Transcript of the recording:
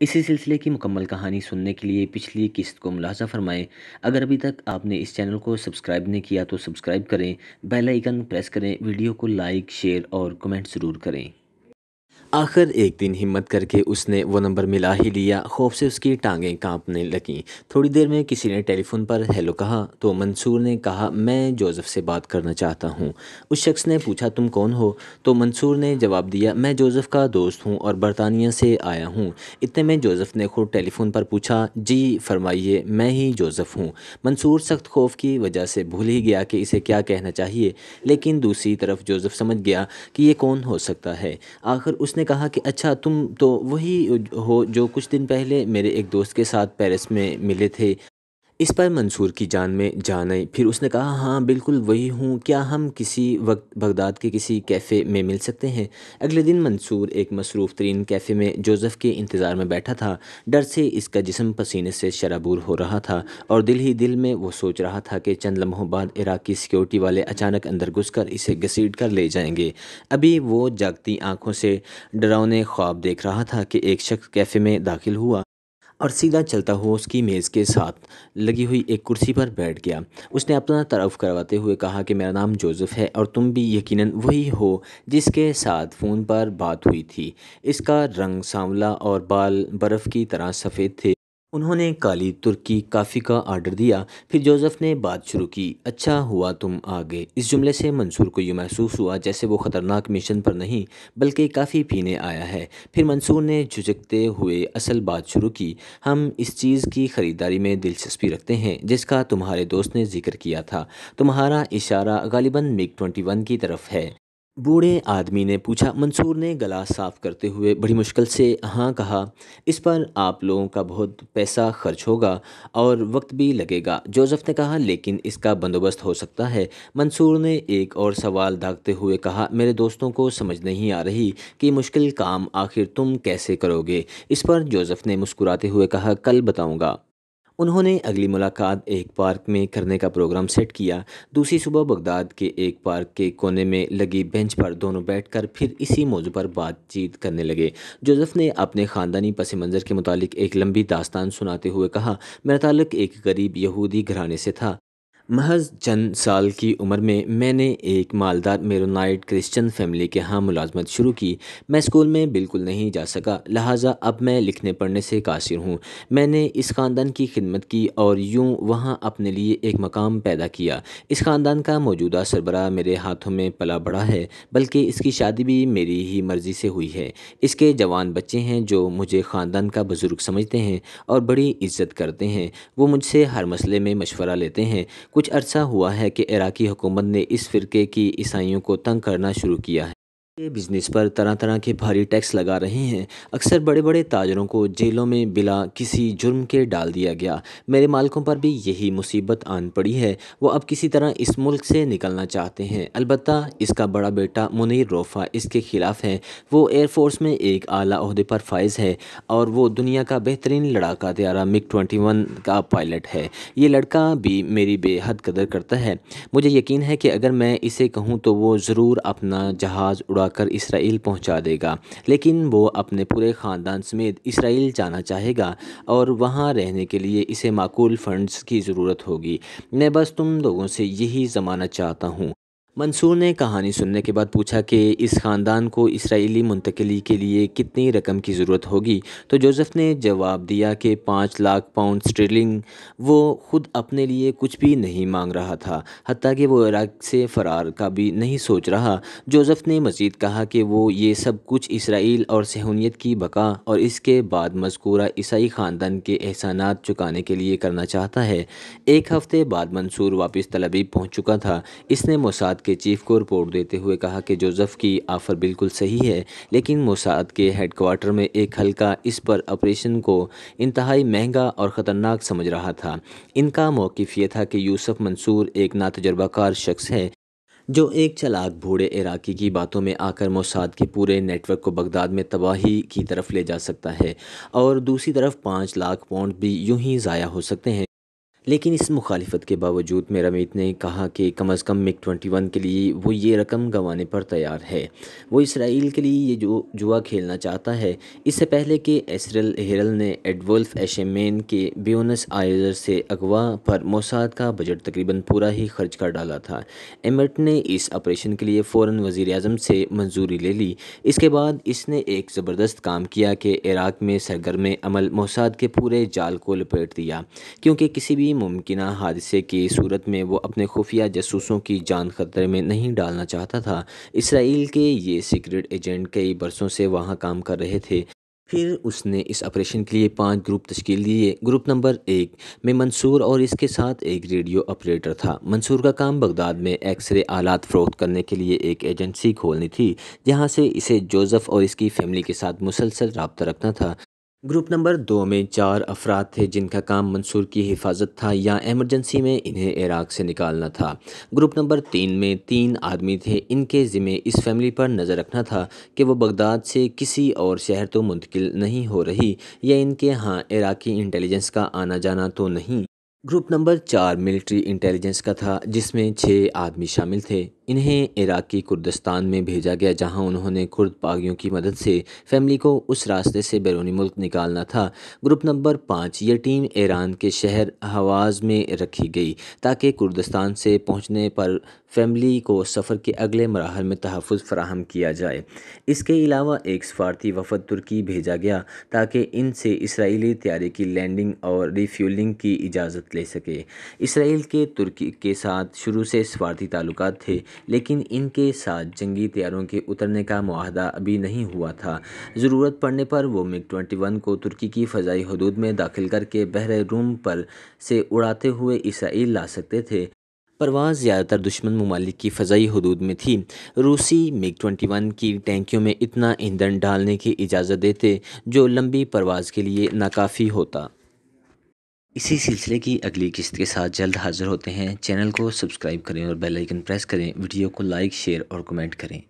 इसी सिलसिले की मुकम्मल कहानी सुनने के लिए पिछली किस्त को मुलाहज़ा फरमाएं। अगर अभी तक आपने इस चैनल को सब्सक्राइब नहीं किया तो सब्सक्राइब करें, बेल आइकन प्रेस करें, वीडियो को लाइक शेयर और कमेंट ज़रूर करें। आखिर एक दिन हिम्मत करके उसने वो नंबर मिला ही लिया। खौफ से उसकी टांगें कांपने लगीं। थोड़ी देर में किसी ने टेलीफोन पर हेलो कहा तो मंसूर ने कहा, मैं जोसेफ से बात करना चाहता हूँ। उस शख्स ने पूछा, तुम कौन हो? तो मंसूर ने जवाब दिया, मैं जोसेफ का दोस्त हूँ और बरतानिया से आया हूँ। इतने में जोसेफ ने खुद टेलीफोन पर पूछा, जी फरमाइए, मैं ही जोसेफ हूँ। मंसूर सख्त खौफ की वजह से भूल ही गया कि इसे क्या कहना चाहिए, लेकिन दूसरी तरफ जोसेफ समझ गया कि ये कौन हो सकता है। आखिर उसने कहा कि अच्छा, तुम तो वही हो जो कुछ दिन पहले मेरे एक दोस्त के साथ पेरिस में मिले थे। इस पर मंसूर की जान में जान आई। फिर उसने कहा, हाँ बिल्कुल वही हूँ, क्या हम किसी वक्त बगदाद के किसी कैफ़े में मिल सकते हैं? अगले दिन मंसूर एक मसरूफ़ तरीन कैफ़े में जोसेफ के इंतज़ार में बैठा था। डर से इसका जिस्म पसीने से शराबूर हो रहा था और दिल ही दिल में वो सोच रहा था कि चंद लम्हों बाद इराक़ी सिक्योरिटी वाले अचानक अंदर घुसकर इसे घसीट कर ले जाएंगे। अभी वो जागती आंखों से डरावने ख्वाब देख रहा था कि एक शख्स कैफ़े में दाखिल हुआ और सीधा चलता हुआ उसकी मेज़ के साथ लगी हुई एक कुर्सी पर बैठ गया। उसने अपना तारुफ करवाते हुए कहा कि मेरा नाम जोसेफ है और तुम भी यकीनन वही हो जिसके साथ फ़ोन पर बात हुई थी। इसका रंग सांवला और बाल बर्फ़ की तरह सफ़ेद थे। उन्होंने काली तुर्की कॉफ़ी का आर्डर दिया। फिर जोसेफ ने बात शुरू की, अच्छा हुआ तुम आ गए। इस जुमले से मंसूर को यूँ महसूस हुआ जैसे वो ख़तरनाक मिशन पर नहीं बल्कि काफ़ी पीने आया है। फिर मंसूर ने झुझकते हुए असल बात शुरू की, हम इस चीज़ की ख़रीदारी में दिलचस्पी रखते हैं जिसका तुम्हारे दोस्त ने जिक्र किया था। तुम्हारा इशारा गालिबन मिग 21 की तरफ है। बूढ़े आदमी ने पूछा। मंसूर ने गला साफ करते हुए बड़ी मुश्किल से हाँ कहा। इस पर आप लोगों का बहुत पैसा खर्च होगा और वक्त भी लगेगा, जोसेफ ने कहा, लेकिन इसका बंदोबस्त हो सकता है। मंसूर ने एक और सवाल दागते हुए कहा, मेरे दोस्तों को समझ नहीं आ रही कि मुश्किल काम आखिर तुम कैसे करोगे? इस पर जोसेफ ने मुस्कुराते हुए कहा, कल बताऊंगा। उन्होंने अगली मुलाकात एक पार्क में करने का प्रोग्राम सेट किया। दूसरी सुबह बगदाद के एक पार्क के कोने में लगी बेंच पर दोनों बैठकर फिर इसी मौजू पर बातचीत करने लगे। जोसेफ ने अपने ख़ानदानी पस मंज़र के मुतालिक एक लंबी दास्तान सुनाते हुए कहा, मेरा ताल्लुक एक गरीब यहूदी घराने से था। महज चंद साल की उम्र में मैंने एक मालदार मेरोनाइट क्रिश्चियन फैमिली के यहाँ मुलाजमत शुरू की। मैं स्कूल में बिल्कुल नहीं जा सका, लिहाजा अब मैं लिखने पढ़ने से कासिर हूँ। मैंने इस ख़ानदान की खिदमत की और यूँ वहाँ अपने लिए एक मकाम पैदा किया। इस ख़ानदान का मौजूदा सरबराह मेरे हाथों में पला बड़ा है, बल्कि इसकी शादी भी मेरी ही मर्ज़ी से हुई है। इसके जवान बच्चे हैं जो मुझे ख़ानदान का बुज़ुर्ग समझते हैं और बड़ी इज़्ज़त करते हैं। वो मुझसे हर मसले में मशवरा लेते हैं। कुछ अरसा हुआ है कि इराक़ी हुकूमत ने इस फ़िरके की ईसाइयों को तंग करना शुरू किया है। ये बिजनेस पर तरह तरह के भारी टैक्स लगा रहे हैं। अक्सर बड़े बड़े ताजरों को जेलों में बिला किसी जुर्म के डाल दिया गया। मेरे मालिकों पर भी यही मुसीबत आन पड़ी है। वो अब किसी तरह इस मुल्क से निकलना चाहते हैं। अलबत्ता इसका बड़ा बेटा मुनीर रोफ़ा इसके ख़िलाफ़ है। वो एयरफोर्स में एक आला ओहदे पर फाइज़ है और वो दुनिया का बेहतरीन लड़ाका तैयारा मिग 21 का पायलट है। ये लड़का भी मेरी बेहद कदर करता है। मुझे यकीन है कि अगर मैं इसे कहूँ तो वो ज़रूर अपना जहाज़ उड़ाकर इसराइल पहुंचा देगा, लेकिन वो अपने पूरे ख़ानदान समेत इसराइल जाना चाहेगा और वहां रहने के लिए इसे माकूल फ़ंड्स की ज़रूरत होगी। मैं बस तुम लोगों से यही ज़मानत चाहता हूँ। मंसूर ने कहानी सुनने के बाद पूछा कि इस ख़ानदान को इसराइली मुंतकली के लिए कितनी रकम की ज़रूरत होगी? तो जोसेफ ने जवाब दिया कि 5 लाख पाउंड स्टर्लिंग। वो ख़ुद अपने लिए कुछ भी नहीं मांग रहा था, हत्ता कि वो इराक़ से फ़रार का भी नहीं सोच रहा। जोसेफ ने मज़ीद कहा कि वो ये सब कुछ इसराइल और सहूनियत की बका और इसके बाद मज़कूरा ईसाई ख़ानदान के एहसानात चुकाने के लिए करना चाहता है। एक हफ़्ते बाद मंसूर वापस तल अवीव पहुँच चुका था। इसने मोसाद के चीफ को रिपोर्ट देते हुए कहा कि जोसेफ की ऑफ़र बिल्कुल सही है, लेकिन मोसाद के हेडक्वार्टर में एक हल्का इस पर ऑपरेशन को इंतहाई महंगा और ख़तरनाक समझ रहा था। इनका मौक़िफ़ ये था कि यूसुफ मंसूर एक नातजुर्बाकार शख्स है जो एक चालाक बूढ़े इराकी की बातों में आकर मोसाद के पूरे नेटवर्क को बगदाद में तबाही की तरफ ले जा सकता है और दूसरी तरफ 5 लाख पाउंड भी यूं ही ज़ाया हो सकते हैं। لیکن اس مخالفت کے باوجود میرامیت نے کہا کہ کم از کم مگ 21 کے لیے وہ یہ رقم گنوانے پر تیار ہے۔ وہ اسرائیل کے لیے یہ جوا کھیلنا چاہتا ہے۔ اس سے پہلے کہ ایسرل ہیرل نے ایڈولف ایشمین کے بیونس آئرز سے اغوا پر موساد کا بجٹ تقریباً پورا ہی خرچ کر ڈالا تھا۔ ایمٹ نے اس آپریشن کے لیے فوراً وزیر اعظم سے منظوری لے لی۔ اس کے بعد اس نے ایک زبردست کام کیا کہ عراق میں سرگرم عمل موساد کے پورے جال کو لپیٹ دیا، کیونکہ کسی بھی ممکنہ حادثے کی صورت میں وہ اپنے خفیہ جاسوسوں کی جان خطرے میں نہیں ڈالنا چاہتا تھا۔ اسرائیل کے یہ سیکرٹ ایجنٹ کئی برسوں سے وہاں کام کر رہے تھے۔ پھر اس نے اس آپریشن کے لیے 5 گروپ تشکیل دیے۔ گروپ نمبر 1 میں منصور اور اس کے ساتھ ایک ریڈیو آپریٹر تھا۔ منصور کا کام بغداد میں ایکس رے آلات فروخت کرنے کے لیے ایک ایجنسی کھولنی تھی، جہاں سے اسے جوزف اور اس کی فیملی کے ساتھ مسلسل رابطہ رکھنا تھا۔ گروپ نمبر 2 میں 4 افراد تھے جن کا کام منصور کی حفاظت تھا یا ایمرجنسی میں انہیں عراق سے نکالنا تھا۔ گروپ نمبر 3 میں 3 آدمی تھے، ان کے ذمہ اس فیملی پر نظر رکھنا تھا کہ وہ بغداد سے کسی اور شہر تو منتقل نہیں ہو رہی یا ان کے ہاں عراقی انٹیلیجنس کا آنا جانا تو نہیں۔ گروپ نمبر 4 ملٹری انٹیلیجنس کا تھا، جس میں 6 آدمی شامل تھے۔ انہیں عراقی کردستان میں بھیجا گیا جہاں انہوں نے کرد باغیوں کی مدد سے فیملی کو اس راستے سے بیرونی ملک نکالنا تھا۔ گروپ نمبر 5 یہ ٹیم ایران کے شہر حواز میں رکھی گئی تاکہ کردستان سے پہنچنے پر فیملی کو سفر کے اگلے مراحل میں تحفظ فراہم کیا جائے۔ اس کے علاوہ ایک سفارتی وفد ترکی بھیجا گیا تاکہ ان سے اسرائیلی طیارے کی لینڈنگ اور ری فیولنگ کی اجازت لے سکے۔ اسرائیل کے ترکی کے ساتھ شروع سے سفارتی تعلقات تھے، لیکن ان کے ساتھ جنگی طیاروں کے اترنے کا معاہدہ ابھی نہیں ہوا تھا۔ ضرورت پڑنے پر وہ مگ 21 کو ترکی کی فضائی حدود میں داخل کر کے بحر روم پر سے اڑاتے ہوئے اسرائیل لا سکتے تھے۔ پرواز زیادہ تر دشمن ممالک کی فضائی حدود میں تھی۔ روسی مگ 21 کی ٹینکیوں میں اتنا ایندھن ڈالنے کی اجازت دیتے جو لمبی پرواز کے لیے ناکافی ہوتا۔ اسی سلسلے کی اگلی قسط کے ساتھ جلد حاضر ہوتے ہیں۔ چینل کو سبسکرائب کریں اور بیل آئیکن پریس کریں۔ ویڈیو کو لائک، شیئر اور کمنٹ کریں۔